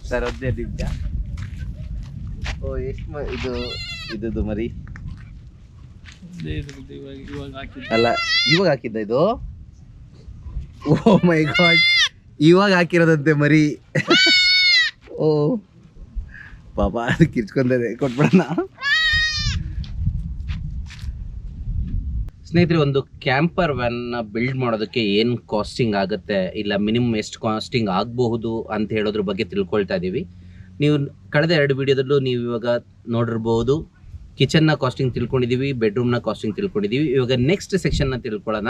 Sir ಒಂದೇ ನಿಮಿಷ. ಓ ಎಷ್ಟು ಇದು ಮರಿ ಅಲ್ಲ, ಇವಾಗ ಹಾಕಿದ್ದ ಇದು. ಓ ಮೈ ಗಾಡ್, ಇವಾಗ ಹಾಕಿರೋದಂತೆ ಮರಿ. ಓ ಪಾಪ, ಅದು ಕಿರ್ಚ್ಕೊಂಡದೆ, ಕೊಟ್ಬಿಡೋಣ. ಸ್ನೇಹಿತರೆ, ಒಂದು ಕ್ಯಾಂಪರ್ ವ್ಯಾನ್ ಬಿಲ್ಡ್ ಮಾಡೋದಕ್ಕೆ ಏನು ಕಾಸ್ಟಿಂಗ್ ಆಗುತ್ತೆ, ಇಲ್ಲ ಮಿನಿಮಮ್ ಎಷ್ಟು ಕಾಸ್ಟಿಂಗ್ ಆಗಬಹುದು ಅಂತ ಹೇಳೋದ್ರ ಬಗ್ಗೆ ತಿಳ್ಕೊಳ್ತಾ ಇದ್ದೀವಿ. ನೀವು ಕಳೆದ 2 ವಿಡಿಯೋದಲ್ಲೂ ನೀವು ಇವಾಗ ನೋಡಿರ್ಬೋದು. ಕಿಚನ್ನ ಕಾಸ್ಟಿಂಗ್ ತಿಳ್ಕೊಂಡಿದ್ದೀವಿ, ಬೆಡ್ರೂಮ್ನ ಕಾಸ್ಟಿಂಗ್ ತಿಳ್ಕೊಂಡಿದ್ದೀವಿ. ಇವಾಗ ನೆಕ್ಸ್ಟ್ ಸೆಕ್ಷನ್ನ ತಿಳ್ಕೊಳ್ಳೋಣ.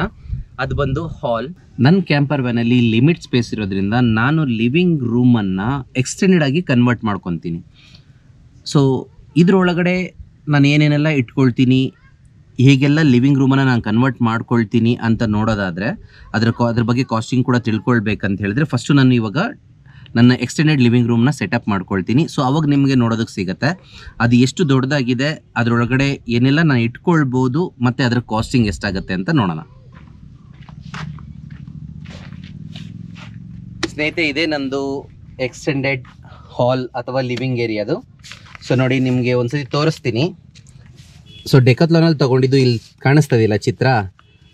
ಅದು ಬಂದು ಹಾಲ್. ನನ್ನ ಕ್ಯಾಂಪರ್ ವ್ಯಾನಲ್ಲಿ ಲಿಮಿಟ್ ಸ್ಪೇಸ್ ಇರೋದ್ರಿಂದ ನಾನು ಲಿವಿಂಗ್ ರೂಮನ್ನು ಎಕ್ಸ್ಟೆಂಡೆಡ್ ಆಗಿ ಕನ್ವರ್ಟ್ ಮಾಡ್ಕೊತೀನಿ. ಸೊ ಇದರೊಳಗಡೆ ನಾನು ಏನೇನೆಲ್ಲ ಇಟ್ಕೊಳ್ತೀನಿ, ಹೀಗೆಲ್ಲ ಲಿವಿಂಗ್ ರೂಮನ್ನು ನಾನು ಕನ್ವರ್ಟ್ ಮಾಡ್ಕೊಳ್ತೀನಿ ಅಂತ ನೋಡೋದಾದರೆ ಅದ್ರ ಬಗ್ಗೆ ಕಾಸ್ಟಿಂಗ್ ಕೂಡ ತಿಳ್ಕೊಳ್ಬೇಕಂತ ಹೇಳಿದ್ರೆ ಫಸ್ಟು ನಾನು ಇವಾಗ ನನ್ನ ಎಕ್ಸ್ಟೆಂಡೆಡ್ ಲಿವಿಂಗ್ ರೂಮ್ನ ಸೆಟಪ್ ಮಾಡ್ಕೊಳ್ತೀನಿ. ಸೊ ಅವಾಗ ನಿಮಗೆ ನೋಡೋದಕ್ಕೆ ಸಿಗುತ್ತೆ ಅದು ಎಷ್ಟು ದೊಡ್ಡದಾಗಿದೆ, ಅದರೊಳಗಡೆ ಏನೆಲ್ಲ ನಾನು ಇಟ್ಕೊಳ್ಬೋದು ಮತ್ತು ಅದರ ಕಾಸ್ಟಿಂಗ್ ಎಷ್ಟಾಗುತ್ತೆ ಅಂತ ನೋಡೋಣ. ಸ್ನೇಹಿತರೆ, ಇದೇ ನಂದು ಎಕ್ಸ್ಟೆಂಡೆಡ್ ಹಾಲ್ ಅಥವಾ ಲಿವಿಂಗ್ ಏರಿಯಾದು. ಸೊ ನೋಡಿ, ನಿಮಗೆ ಒಂದ್ಸತಿ ತೋರಿಸ್ತೀನಿ. ಸೊ ಡೆಕಾಥ್ಲಾನಲ್ಲಿ ತೊಗೊಂಡಿದ್ದು ಇಲ್ಲಿ ಕಾಣಿಸ್ತದಿಲ್ಲ ಚಿತ್ರ.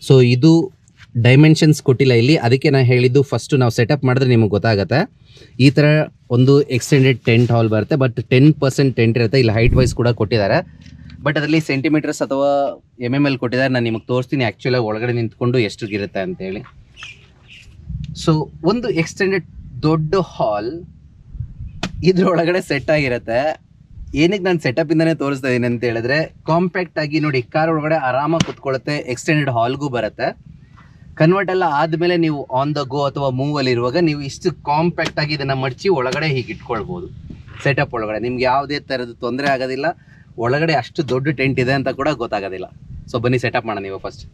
ಸೊ ಇದು ಡೈಮೆನ್ಷನ್ಸ್ ಕೊಟ್ಟಿಲ್ಲ ಇಲ್ಲಿ, ಅದಕ್ಕೆ ನಾನು ಹೇಳಿದ್ದು ಫಸ್ಟು ನಾವು ಸೆಟಪ್ ಮಾಡಿದ್ರೆ ನಿಮಗೆ ಗೊತ್ತಾಗುತ್ತೆ. ಈ ಥರ ಒಂದು ಎಕ್ಸ್ಟೆಂಡೆಡ್ ಟೆಂಟ್ ಹಾಲ್ ಬರುತ್ತೆ, ಬಟ್ 10% ಟೆಂಟ್ ಇರುತ್ತೆ. ಇಲ್ಲಿ ಹೈಟ್ ವೈಸ್ ಕೂಡ ಕೊಟ್ಟಿದ್ದಾರೆ, ಬಟ್ ಅದರಲ್ಲಿ ಸೆಂಟಿಮೀಟರ್ಸ್ ಅಥವಾ mm ಕೊಟ್ಟಿದ್ದಾರೆ. ನಾನು ನಿಮಗೆ ತೋರಿಸ್ತೀನಿ ಆ್ಯಕ್ಚುಲಾಗಿ ಒಳಗಡೆ ನಿಂತ್ಕೊಂಡು ಎಷ್ಟಿರುತ್ತೆ ಅಂತೇಳಿ. ಸೊ ಒಂದು ಎಕ್ಸ್ಟೆಂಡೆಡ್ ದೊಡ್ಡ ಹಾಲ್ ಇದ್ರೊಳಗಡೆ ಸೆಟ್ ಆಗಿರುತ್ತೆ. ಏನಕ್ಕೆ ನಾನು ಸೆಟಪಿಂದನೇ ತೋರಿಸ್ತಾ ಇದ್ದೀನಿ ಅಂತ ಹೇಳಿದ್ರೆ, ಕಾಂಪ್ಯಾಕ್ಟ್ ಆಗಿ ನೋಡಿ, ಕಾರ್ ಒಳಗಡೆ ಆರಾಮಾಗಿ ಕುತ್ಕೊಳ್ಳುತ್ತೆ. ಎಕ್ಸ್ಟೆಂಡೆಡ್ ಹಾಲ್ಗೂ ಬರುತ್ತೆ. ಕನ್ವರ್ಟ್ ಎಲ್ಲ ಆದಮೇಲೆ ನೀವು ಆನ್ ದ ಗೋ ಅಥವಾ ಮೂವಲ್ಲಿ ಇರುವಾಗ ನೀವು ಇಷ್ಟು ಕಾಂಪ್ಯಾಕ್ಟ್ ಆಗಿ ಇದನ್ನು ಮಡಚಿ ಒಳಗಡೆ ಹೀಗೆ ಇಟ್ಕೊಳ್ಬೋದು. ಸೆಟಪ್ ಒಳಗಡೆ ನಿಮ್ಗೆ ಯಾವುದೇ ಥರದ ತೊಂದರೆ ಆಗೋದಿಲ್ಲ. ಒಳಗಡೆ ಅಷ್ಟು ದೊಡ್ಡ ಟೆಂಟ್ ಇದೆ ಅಂತ ಕೂಡ ಗೊತ್ತಾಗೋದಿಲ್ಲ. ಸೊ ಬನ್ನಿ ಸೆಟಪ್ ಮಾಡೋಣ ನೀವು ಫಸ್ಟ್.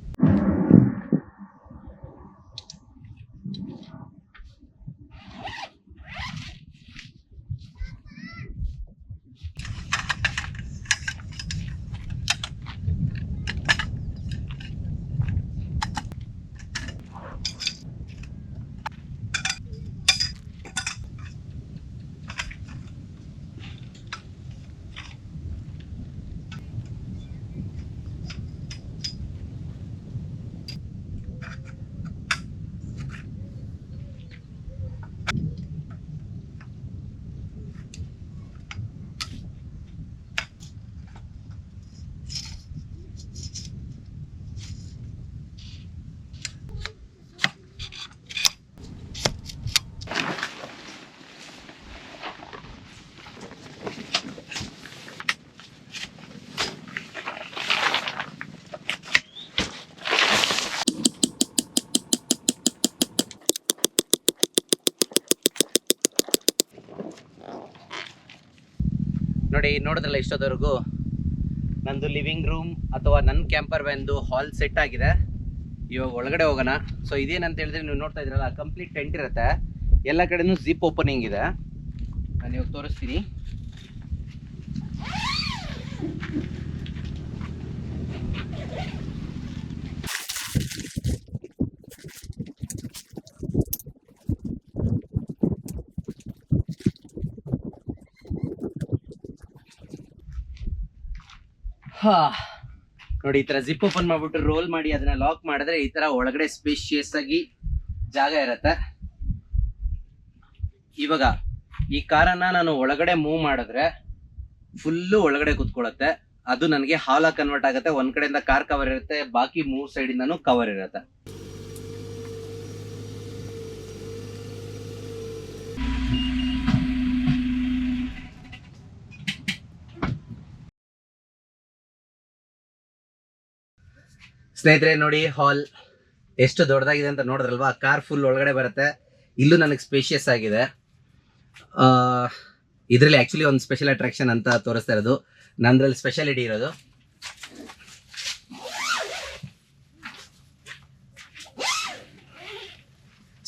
ನೋಡಿ, ನೋಡಿದ್ರಲ್ಲ ಇಷ್ಟೊತ್ತವರೆಗೂ ನಂದು ಲಿವಿಂಗ್ ರೂಮ್ ಅಥವಾ ನನ್ನ ಕ್ಯಾಂಪರ್ ವ್ಯಾನ್ದು ಹಾಲ್ ಸೆಟ್ ಆಗಿದೆ. ಇವಾಗ ಒಳಗಡೆ ಹೋಗೋಣ. ಸೊ ಇದೇನಂತ ಹೇಳಿದ್ರೆ, ನೀವು ನೋಡ್ತಾ ಇದ್ದೀರಲ್ಲ, ಕಂಪ್ಲೀಟ್ ಟೆಂಟ್ ಇರುತ್ತೆ. ಎಲ್ಲ ಕಡೆನೂ ಜಿಪ್ ಓಪನಿಂಗ್ ಇದೆ. ನಾನು ಇವಾಗ ತೋರಿಸ್ತೀನಿ. ನೋಡಿ, ಈ ತರ ಜಿಪ್ ಓಪನ್ ಮಾಡ್ಬಿಟ್ಟು ರೋಲ್ ಮಾಡಿ ಅದನ್ನ ಲಾಕ್ ಮಾಡಿದ್ರೆ ಈ ತರ ಒಳಗಡೆ ಸ್ಪೇಷಿಯಸ್ ಆಗಿ ಜಾಗ ಇರುತ್ತೆ. ಇವಾಗ ಈ ಕಾರನ್ನ ನಾನು ಒಳಗಡೆ ಮೂವ್ ಮಾಡಿದ್ರೆ ಫುಲ್ಲು ಒಳಗಡೆ ಕುತ್ಕೊಳ್ಳುತ್ತೆ. ಅದು ನನಗೆ ಹಾಲ್ ಆಗಿ ಕನ್ವರ್ಟ್ ಆಗುತ್ತೆ. ಒಂದ್ ಕಡೆಯಿಂದ ಕಾರ್ ಕವರ್ ಇರುತ್ತೆ, ಬಾಕಿ 3 ಸೈಡ್ ಇಂದಾನು ಕವರ್ ಇರುತ್ತೆ. ಸ್ನೇಹಿತರೆ ನೋಡಿ, ಹಾಲ್ ಎಷ್ಟು ದೊಡ್ಡದಾಗಿದೆ ಅಂತ ನೋಡಿದ್ರಲ್ವಾ. ಕಾರ್ ಫುಲ್ ಒಳಗಡೆ ಬರುತ್ತೆ. ಇಲ್ಲೂ ನನಗೆ ಸ್ಪೇಷಿಯಸ್ ಆಗಿದೆ. ಇದರಲ್ಲಿ ಆ್ಯಕ್ಚುಲಿ ಒಂದು ಸ್ಪೆಷಲ್ ಅಟ್ರಾಕ್ಷನ್ ಅಂತ ತೋರಿಸ್ತಾ ಇರೋದು, ನಂದ್ರಲ್ಲಿ ಸ್ಪೆಷಾಲಿಟಿ ಇರೋದು.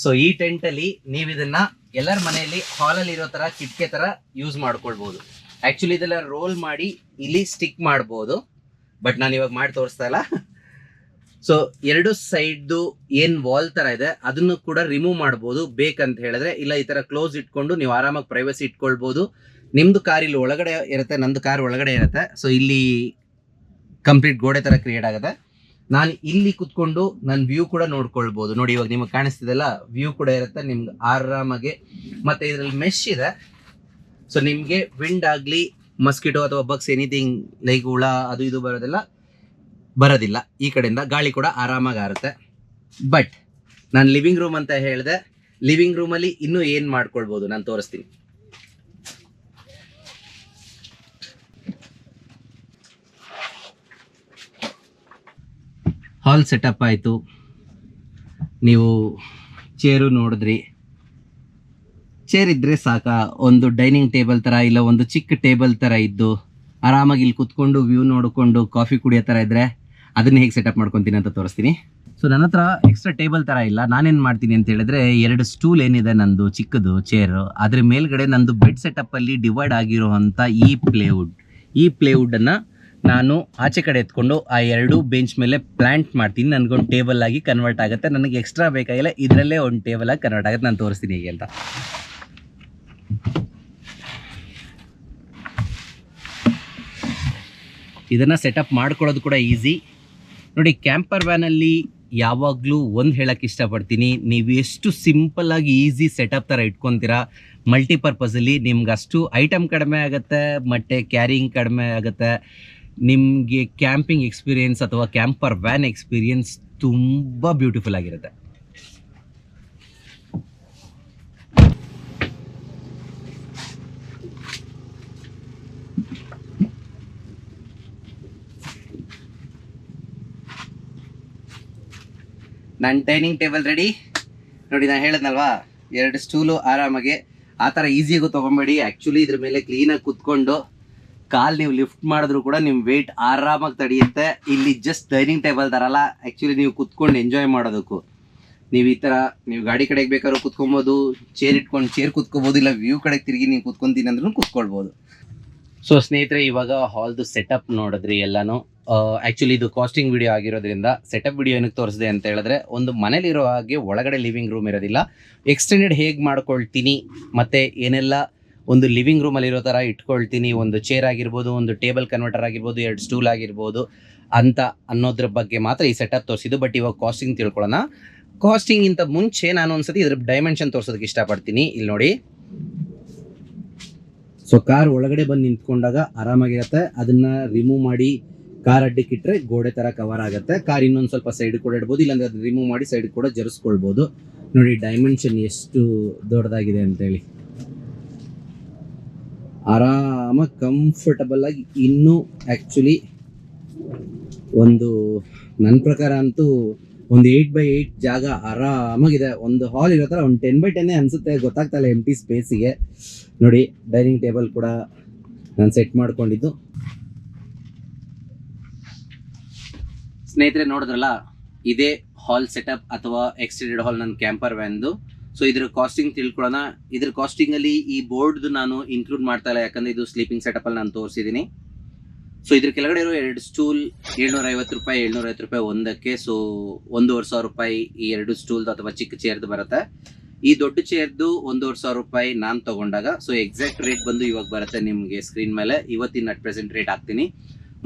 ಸೊ ಈ ಟೆಂಟಲ್ಲಿ ನೀವು ಇದನ್ನ ಎಲ್ಲರ ಮನೆಯಲ್ಲಿ ಹಾಲಲ್ಲಿ ಇರೋ ಥರ ಕಿಟಕಿ ಥರ ಯೂಸ್ ಮಾಡ್ಕೊಳ್ಬೋದು. ಆ್ಯಕ್ಚುಲಿ ಇದೆಲ್ಲ ರೋಲ್ ಮಾಡಿ ಇಲ್ಲಿ ಸ್ಟಿಕ್ ಮಾಡ್ಬೋದು, ಬಟ್ ನಾನು ಇವಾಗ ಮಾಡಿ ತೋರಿಸ್ತಾ ಇಲ್ಲ. ಸೊ ಎರಡು ಸೈಡ್ದು ಏನ್ ವಾಲ್ ತರ ಇದೆ ಅದನ್ನು ಕೂಡ ರಿಮೂವ್ ಮಾಡ್ಬೋದು ಬೇಕಂತ ಹೇಳಿದ್ರೆ. ಇಲ್ಲ ಈ ತರ ಕ್ಲೋಸ್ ಇಟ್ಕೊಂಡು ನೀವು ಆರಾಮಾಗಿ ಪ್ರೈವಸಿ ಇಟ್ಕೊಳ್ಬಹುದು. ನಿಮ್ದು ಕಾರ್ ಇಲ್ಲಿ ಒಳಗಡೆ ಇರುತ್ತೆ, ನಂದು ಕಾರ್ ಒಳಗಡೆ ಇರುತ್ತೆ. ಸೊ ಇಲ್ಲಿ ಕಂಪ್ಲೀಟ್ ಗೋಡೆ ತರ ಕ್ರಿಯೇಟ್ ಆಗುತ್ತೆ. ನಾನು ಇಲ್ಲಿ ಕುತ್ಕೊಂಡು ನನ್ನ ವ್ಯೂ ಕೂಡ ನೋಡ್ಕೊಳ್ಬಹುದು. ನೋಡಿ ಇವಾಗ ನಿಮಗೆ ಕಾಣಿಸ್ತಿದೆಲ್ಲ ವ್ಯೂ ಕೂಡ ಇರುತ್ತೆ ನಿಮ್ಗೆ ಆರಾಮಾಗಿ. ಮತ್ತೆ ಇದರಲ್ಲಿ ಮೆಶ್ ಇದೆ. ಸೊ ನಿಮ್ಗೆ ವಿಂಡ್ ಆಗ್ಲಿ ಮಸ್ಕಿಟೋ ಅಥವಾ ಬಗ್ಸ್ ಎನಿಥಿಂಗ್ ಲೈಕ್ ಹುಳ ಅದು ಇದು ಬರೋದಿಲ್ಲ. ಈ ಕಡೆಯಿಂದ ಗಾಳಿ ಕೂಡ ಆರಾಮಾಗಿ ಆರುತ್ತೆ. ಬಟ್ ನಾನು ಲಿವಿಂಗ್ ರೂಮ್ ಅಂತ ಹೇಳಿದೆ, ಲಿವಿಂಗ್ ರೂಮಲ್ಲಿ ಇನ್ನೂ ಏನು ಮಾಡ್ಕೊಳ್ಬೋದು ನಾನು ತೋರಿಸ್ತೀನಿ. ಹಾಲ್ ಸೆಟಪ್ ಆಯಿತು, ನೀವು ಚೇರು ನೋಡಿದ್ರಿ. ಚೇರ್ ಇದ್ದರೆ ಸಾಕ, ಒಂದು ಡೈನಿಂಗ್ ಟೇಬಲ್ ಥರ ಇಲ್ಲ ಒಂದು ಚಿಕ್ಕ ಟೇಬಲ್ ಥರ ಇದ್ದು ಆರಾಮಾಗಿ ಇಲ್ಲಿ ಕುತ್ಕೊಂಡು ವ್ಯೂ ನೋಡಿಕೊಂಡು ಕಾಫಿ ಕುಡಿಯೋ ಥರ ಇದ್ದರೆ ಅದನ್ನ ಹೇಗೆ ಸೆಟಪ್ ಮಾಡ್ಕೊತೀನಿ ಅಂತ ತೋರಿಸ್ತೀನಿ. ಸೊ ನನ್ನ ಹತ್ರ ಎಕ್ಸ್ಟ್ರಾ ಟೇಬಲ್ ಥರ ಇಲ್ಲ. ನಾನೇನು ಮಾಡ್ತೀನಿ ಅಂತ ಹೇಳಿದ್ರೆ 2 ಸ್ಟೂಲ್ ಏನಿದೆ ನಂದು ಚಿಕ್ಕದು ಚೇರು, ಅದ್ರ ಮೇಲ್ಗಡೆ ನಂದು ಬೆಡ್ ಸೆಟಪ್ಪಲ್ಲಿ ಡಿವೈಡ್ ಆಗಿರುವಂಥ ಈ ಪ್ಲೇವುಡನ್ನು ನಾನು ಆಚೆ ಕಡೆ ಎತ್ಕೊಂಡು ಆ 2 ಬೆಂಚ್ ಮೇಲೆ ಪ್ಲಾಂಟ್ ಮಾಡ್ತೀನಿ. ನನಗೊಂದು ಟೇಬಲ್ ಆಗಿ ಕನ್ವರ್ಟ್ ಆಗುತ್ತೆ. ನನಗೆ ಎಕ್ಸ್ಟ್ರಾ ಬೇಕಾಗಿಲ್ಲ, ಇದರಲ್ಲೇ ಒಂದು ಟೇಬಲ್ ಆಗಿ ಕನ್ವರ್ಟ್ ಆಗುತ್ತೆ. ನಾನು ತೋರಿಸ್ತೀನಿ ಹೇಗೆ ಅಂತ. ಇದನ್ನು ಸೆಟಪ್ ಮಾಡ್ಕೊಳ್ಳೋದು ಕೂಡ ಈಸಿ. ನೋಡಿ ಕ್ಯಾಂಪರ್ ವ್ಯಾನಲ್ಲಿ ಯಾವಾಗಲೂ ಒಂದು ಹೇಳೋಕ್ಕೆ ಇಷ್ಟಪಡ್ತೀನಿ, ನೀವು ಎಷ್ಟು ಸಿಂಪಲ್ಲಾಗಿ ಈಸಿ ಸೆಟಪ್ ಥರ ಇಟ್ಕೊತೀರಾ ಮಲ್ಟಿಪರ್ಪಸಲ್ಲಿ ನಿಮ್ಗೆ ಅಷ್ಟು ಐಟಮ್ ಕಡಿಮೆ ಆಗುತ್ತೆ ಮತ್ತು ಕ್ಯಾರಿಂಗ್ ಕಡಿಮೆ ಆಗುತ್ತೆ. ನಿಮಗೆ ಕ್ಯಾಂಪಿಂಗ್ ಎಕ್ಸ್ಪೀರಿಯೆನ್ಸ್ ಅಥವಾ ಕ್ಯಾಂಪರ್ ವ್ಯಾನ್ ಎಕ್ಸ್ಪೀರಿಯೆನ್ಸ್ ತುಂಬ ಬ್ಯೂಟಿಫುಲ್ ಆಗಿರುತ್ತೆ. ನನ್ನ ಡೈನಿಂಗ್ ಟೇಬಲ್ ರೆಡಿ. ನೋಡಿ ನಾನು ಹೇಳಿದ್ನಲ್ವಾ 2 ಸ್ಟೂಲು ಆರಾಮಾಗಿ ಆ ಥರ ಈಸಿಯಾಗೂ ತೊಗೊಬೇಡಿ. ಆ್ಯಕ್ಚುಲಿ ಇದ್ರ ಮೇಲೆ ಕ್ಲೀನಾಗಿ ಕುತ್ಕೊಂಡು ಕಾಲು ನೀವು ಲಿಫ್ಟ್ ಮಾಡಿದ್ರು ಕೂಡ ನಿಮ್ಮ ವೆಯ್ಟ್ ಆರಾಮಾಗಿ ತಡೆಯುತ್ತೆ. ಇಲ್ಲಿ ಜಸ್ಟ್ ಡೈನಿಂಗ್ ಟೇಬಲ್ ಥರಲ್ಲ, ಆ್ಯಕ್ಚುಲಿ ನೀವು ಕುತ್ಕೊಂಡು ಎಂಜಾಯ್ ಮಾಡೋದಕ್ಕೂ ನೀವು ಈ ಥರ ನೀವು ಗಾಡಿ ಕಡೆಗೆ ಬೇಕಾದ್ರೂ ಕುತ್ಕೊಬೋದು, ಚೇರ್ ಇಟ್ಕೊಂಡು ಚೇರ್ ಕುತ್ಕೋಬೋದು, ಇಲ್ಲ ವ್ಯೂ ಕಡೆಗೆ ತಿರುಗಿ ನೀವು ಕುತ್ಕೊತೀನಿ ಅಂದ್ರೂ ಕುತ್ಕೊಳ್ಬೋದು. ಸೊ ಸ್ನೇಹಿತರೆ, ಇವಾಗ ಹಾಲ್ದು ಸೆಟಪ್ ನೋಡಿದ್ರಿ ಎಲ್ಲನೂ. ಆ್ಯಕ್ಚುಲಿ ಇದು ಕಾಸ್ಟಿಂಗ್ ವಿಡಿಯೋ ಆಗಿರೋದ್ರಿಂದ ಸೆಟಪ್ ವಿಡಿಯೋ ಏನಕ್ಕೆ ತೋರಿಸಿದೆ ಅಂತ ಹೇಳಿದ್ರೆ, ಒಂದು ಮನೇಲಿರೋ ಹಾಗೆ ಒಳಗಡೆ ಲಿವಿಂಗ್ ರೂಮ್ ಇರೋದಿಲ್ಲ. ಎಕ್ಸ್ಟೆಂಡೆಡ್ ಹೇಗೆ ಮಾಡ್ಕೊಳ್ತೀನಿ ಮತ್ತು ಏನೆಲ್ಲ ಒಂದು ಲಿವಿಂಗ್ ರೂಮಲ್ಲಿರೋ ಥರ ಇಟ್ಕೊಳ್ತೀನಿ, ಒಂದು ಚೇರ್ ಆಗಿರ್ಬೋದು, ಒಂದು ಟೇಬಲ್ ಕನ್ವರ್ಟರ್ ಆಗಿರ್ಬೋದು, 2 ಸ್ಟೂಲ್ ಆಗಿರ್ಬೋದು ಅಂತ ಅನ್ನೋದ್ರ ಬಗ್ಗೆ ಮಾತ್ರ ಈ ಸೆಟಪ್ ತೋರಿಸಿದ್ದು. ಬಟ್ ಇವಾಗ ಕಾಸ್ಟಿಂಗ್ ತಿಳ್ಕೊಳ್ಳೋಣ. ಕಾಸ್ಟಿಂಗಿಂತ ಮುಂಚೆ ನಾನು ಒಂದ್ಸತಿ ಇದ್ರ ಡೈಮೆನ್ಷನ್ ತೋರಿಸೋದಕ್ಕೆ ಇಷ್ಟಪಡ್ತೀನಿ. ಇಲ್ಲಿ ನೋಡಿ, ಸೊ ಕಾರ್ ಒಳಗಡೆ ಬಂದು ನಿಂತ್ಕೊಂಡಾಗ ಆರಾಮಾಗಿರುತ್ತೆ. ಅದನ್ನ ರಿಮೂವ್ ಮಾಡಿ ಕಾರ್ ಅಡ್ಡಕ್ಕಿಟ್ರೆ ಗೋಡೆ ಥರ ಕವರ್ ಆಗುತ್ತೆ. ಕಾರ್ ಇನ್ನೊಂದು ಸ್ವಲ್ಪ ಸೈಡ್ ಕೂಡ ಇಡ್ಬೋದು, ಇಲ್ಲಾಂದ್ರೆ ಅದನ್ನ ರಿಮೂವ್ ಮಾಡಿ ಸೈಡ್ ಕೂಡ ಜರಿಸ್ಕೊಳ್ಬೋದು. ನೋಡಿ ಡೈಮೆನ್ಷನ್ ಎಷ್ಟು ದೊಡ್ಡದಾಗಿದೆ ಅಂತೇಳಿ. ಆರಾಮಾಗಿ ಕಂಫರ್ಟಬಲ್ ಆಗಿ ಇನ್ನೂ ಆ್ಯಕ್ಚುಲಿ ಒಂದು ನನ್ನ ಪ್ರಕಾರ ಅಂತೂ ಒಂದು 8x8 ಜಾಗ ಆರಾಮಾಗಿದೆ. ಒಂದು ಹಾಲ್ ಇರೋ ಥರ ಒಂದು 10x10 ಅನಿಸುತ್ತೆ, ಗೊತ್ತಾಗ್ತಲ್ಲ ಎಂಟಿ ಸ್ಪೇಸಿಗೆ. ನೋಡಿ ಡೈನಿಂಗ್ ಟೇಬಲ್ ಕೂಡ ನಾನು ಸೆಟ್ ಮಾಡ್ಕೊಂಡಿದ್ದು. ಸ್ನೇಹಿತರೆ ನೋಡಿದ್ರಲ್ಲ, ಇದೇ ಹಾಲ್ ಸೆಟಪ್ ಅಥವಾ ಎಕ್ಸ್ಟೆಂಡೆಡ್ ಹಾಲ್ ನನ್ನ ಕ್ಯಾಂಪರ್ ವ್ಯಾನ್ದು. ಸೊ ಇದ್ರ ಕಾಸ್ಟಿಂಗ್ ತಿಳ್ಕೊಳ್ಳೋಣ. ಇದ್ರ ಕಾಸ್ಟಿಂಗಲ್ಲಿ ಈ ಬೋರ್ಡ್ದು ನಾನು ಇನ್ಕ್ಲೂಡ್ ಮಾಡ್ತಾ ಇಲ್ಲ, ಯಾಕಂದರೆ ಇದು ಸ್ಲೀಪಿಂಗ್ ಸೆಟಪಲ್ಲಿ ನಾನು ತೋರಿಸಿದ್ದೀನಿ. ಸೊ ಇದ್ರ ಕೆಳಗಡೆ ಇರೋ 2 ಸ್ಟೂಲ್ 750 ರೂಪಾಯಿ ಒಂದಕ್ಕೆ. ಸೊ 1,500 ರೂಪಾಯಿ ಈ 2 ಸ್ಟೂಲ್ದು ಅಥವಾ ಚಿಕ್ಕ ಚೇರ್ದು ಬರುತ್ತೆ. ಈ ದೊಡ್ಡ ಚೇರ್ದು 1,500 ರೂಪಾಯಿ ನಾನು ತೊಗೊಂಡಾಗ. ಸೊ ಎಕ್ಸಾಕ್ಟ್ ರೇಟ್ ಬಂದು ಇವಾಗ ಬರುತ್ತೆ ನಿಮಗೆ ಸ್ಕ್ರೀನ್ ಮೇಲೆ. ಇವತ್ತಿನ ಅಟ್ ಪ್ರೆಸೆಂಟ್ ರೇಟ್ ಹಾಕ್ತೀನಿ.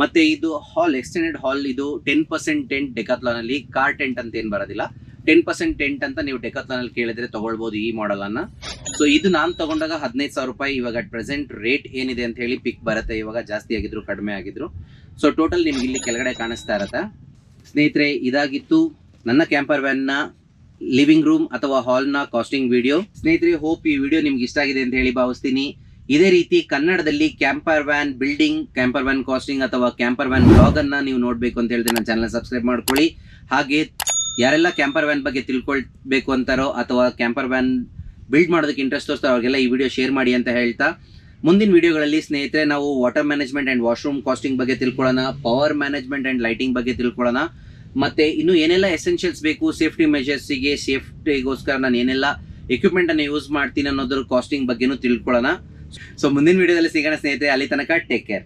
ಮತ್ತು ಇದು ಹಾಲ್ ಎಕ್ಸ್ಟೆಂಡೆಡ್ ಹಾಲ್, ಇದು 10% ಟೆಂಟ್ ಡೆಕಾಥ್ಲಾನಲ್ಲಿ. ಕಾರ್ ಟೆಂಟ್ ಅಂತ ಏನು ಬರೋದಿಲ್ಲ, 10% ಟೆಂಟ್ ಅಂತ ನೀವು ಡೆಕಾಥ್ಲಾನಲ್ಲಿ ಕೇಳಿದ್ರೆ ತೊಗೊಳ್ಬೋದು ಈ ಮಾಡಲನ್ನು. ಸೊ ಇದು ನಾನು ತೊಗೊಂಡಾಗ 15,000 ರೂಪಾಯಿ. ಇವಾಗ ಅಟ್ ಪ್ರೆಸೆಂಟ್ ರೇಟ್ ಏನಿದೆ ಅಂತ ಹೇಳಿ ಪಿಕ್ ಬರುತ್ತೆ. ಇವಾಗ ಜಾಸ್ತಿ ಆಗಿದ್ರು ಕಡಿಮೆ ಆಗಿದ್ರು. ಸೊ ಟೋಟಲ್ ನಿಮ್ಗೆ ಇಲ್ಲಿ ಕೆಳಗಡೆ ಕಾಣಿಸ್ತಾ ಇರುತ್ತೆ. ಸ್ನೇಹಿತರೆ, ಇದಾಗಿತ್ತು ನನ್ನ ಕ್ಯಾಂಪರ್ ವ್ಯಾನ್ನ ಲಿವಿಂಗ್ ರೂಮ್ ಅಥವಾ ಹಾಲ್ನ ಕಾಸ್ಟಿಂಗ್ ವಿಡಿಯೋ. ಸ್ನೇಹಿತರೆ, ಹೋಪ್ ಈ ವಿಡಿಯೋ ನಿಮ್ಗೆ ಇಷ್ಟ ಆಗಿದೆ ಅಂತ ಹೇಳಿ ಭಾವಿಸ್ತೀನಿ. ಇದೇ ರೀತಿ ಕನ್ನಡದಲ್ಲಿ camper van building, camper van costing ಅಥವಾ ಕ್ಯಾಂಪರ್ ವ್ಯಾನ್ ಬ್ಲಾಗ್ ಅನ್ನ ನೀವು ನೋಡಬೇಕು ಅಂತ ಹೇಳಿದ್ರೆ ನನ್ನ ಚಾನಲ್ ಸಬ್ಸ್ಕ್ರೈಬ್ ಮಾಡ್ಕೊಳ್ಳಿ. ಹಾಗೆ ಯಾರೆಲ್ಲ ಕ್ಯಾಂಪರ್ ವ್ಯಾನ್ ಬಗ್ಗೆ ತಿಳ್ಕೊಳ್ಬೇಕು ಅಂತಾರೋ ಅಥವಾ ಕ್ಯಾಂಪರ್ ವ್ಯಾನ್ ಬಿಲ್ಡ್ ಮಾಡೋದಕ್ಕೆ ಇಂಟ್ರೆಸ್ಟ್ ತೋರಿಸ್ತಾರೋ ಅವ್ರಿಗೆಲ್ಲ ಈ ವಿಡಿಯೋ ಶೇರ್ ಮಾಡಿ ಅಂತ ಹೇಳ್ತಾ, ಮುಂದಿನ ವಿಡಿಯೋಗಳಲ್ಲಿ ಸ್ನೇಹಿತರೆ ನಾವು water management and washroom costing ಬಗ್ಗೆ ತಿಳ್ಕೊಳ್ಳೋಣ, ಪವರ್ ಮ್ಯಾನೇಜ್ಮೆಂಟ್ ಆ್ಯಂಡ್ ಲೈಟಿಂಗ್ ಬಗ್ಗೆ ತಿಳ್ಕೊಳ್ಳೋಣ, ಮತ್ತು ಇನ್ನು ಏನೆಲ್ಲ ಎಸೆನ್ಷಿಯಲ್ಸ್ ಬೇಕು ಸೇಫ್ಟಿ ಮೆಷರ್ಸಿಗೆ, ಸೇಫ್ಟಿಗೋಸ್ಕರ ನಾನು ಏನೆಲ್ಲ ಎಕ್ವಿಪ್ಮೆಂಟನ್ನು ಯೂಸ್ ಮಾಡ್ತೀನಿ ಅನ್ನೋದ್ರ ಕಾಸ್ಟಿಂಗ್ ಬಗ್ಗೆನೂ ತಿಳ್ಕೊಳ್ಳೋಣ. ಸೊ ಮುಂದಿನ ವಿಡಿಯೋದಲ್ಲಿ ಸಿಗೋಣ ಸ್ನೇಹಿತರೆ. ಅಲ್ಲಿ ತನಕ ಟೇಕ್ ಕೇರ್.